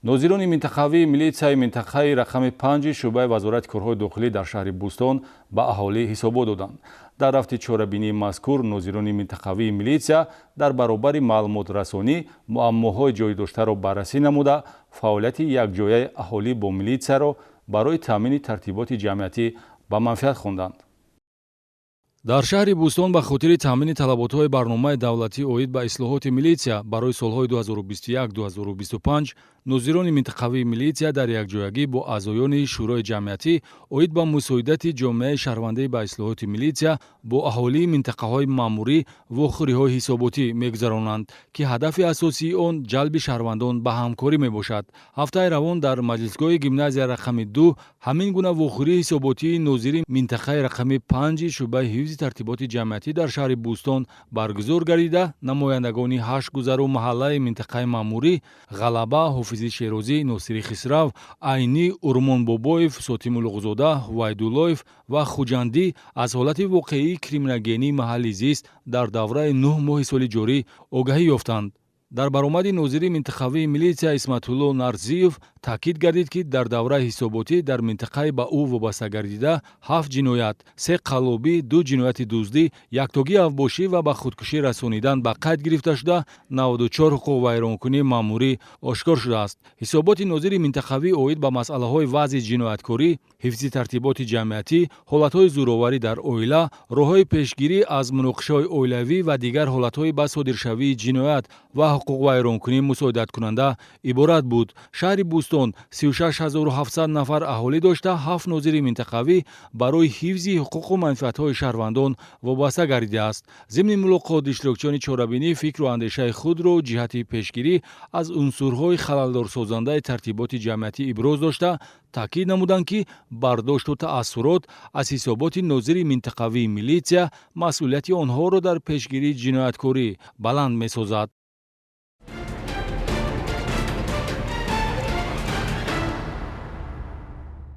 нозирони минтақавии милитсияи минтақаи рақами 5 шӯъбаи вазорати корҳои дохилӣ дар шаҳри Бӯстон ба аҳолӣ ҳисобот доданд. дар рафти чорабинии мазкур нозирони минтақавии милитсия дар баробари маълумотрасонӣ муаммоҳои ҷойдоштаро баррасӣ намуда, фаъолияти якҷояи аҳолӣ бо милитсияро барои таъмини тартиботи ҷамъиятӣ ба манфиат хонданд. дар шаҳри Бӯстон ба хотири таъмини талаботҳои барномаи давлатӣ оид ба ислоҳоти милитсия барои солҳои 2021-2025 нозирони минтақавии милитсия дар якҷоягӣ бо аъзоёни шӯрои ҷамъиятӣ оид ба мусоидати ҷомеаи шаҳрвандӣ ба ислоҳоти милитсия бо аҳолии минтақаҳои маъмурӣ вохӯриҳои ҳисоботӣ мегузаронанд, ки ҳадафи асосии он ҷалби шаҳрвандон ба ҳамкорӣ мебошад. ҳафтаи равон дар маҷлисгоҳи гимназия рақами 2 ҳамин гуна вохӯрии ҳисоботии нозири минтақаи рақами 5 шӯъбаи ҳифзи тартиботи ҷамъиятӣ дар шаҳри Бӯстон баргузор гардида, намояндагони 8 гузару маҳаллаи минтақаи маъмурӣ Ғалаба, Ҳофизи Шерозӣ, Носири Хисрав, Айнӣ, Урмон Бобоев, Сотиму Луғзода, Вайдуллоев ва Хуҷандӣ аз ҳолати воқеии криминогении маҳалли зист дар давраи 9 моҳи соли ҷорӣ огаҳӣ ёфтанд. дар баромади нозири минтақавии милитсия Исматулло Нарзиев таъкид гардид, ки дар давраи ҳисоботӣ дар минтақаи ба ӯ вобаста гардида 7 ҷиноят, 3 қаллобӣ, 2 ҷинояти дуздӣ, яктогӣ авбошӣ ва ба худкушӣ расонидан ба қайд гирифта шуда, 94 ҳуқуқ вайронкунии маъмурӣ ошкор шудааст. ҳисоботи нозири минтақавӣ оид ба масъалаҳои вазъи ҷинояткорӣ, ҳифзи тартиботи ҷамъиятӣ, ҳолатҳои зӯроварӣ дар оила, роҳҳои пешгирӣ аз муноқишаҳои оилавӣ ва дигар ҳолатҳои ба содиршавии ҷиноят ва ҳуқуқ вайронкунӣ мусоидаткунанда иборат буд. шаҳри Бӯстон 36700 нафар аҳолӣ дошта, 7 нозири минтақавӣ барои ҳифзи ҳуқуқу манфиатҳои шаҳрвандон вобаста гардидааст. зимни мулоқот иштирокчиёни чорабинӣ фикру андешаи худро ҷиҳати пешгирӣ аз унсурҳои халалдорсозандаи тартиботи ҷамъиятӣ иброз дошта, таъкид намуданд, ки бардошту таассурот аз ҳисоботи нозири минтақавии милитсия масъулияти онҳоро дар пешгирии ҷинояткорӣ баланд месозад.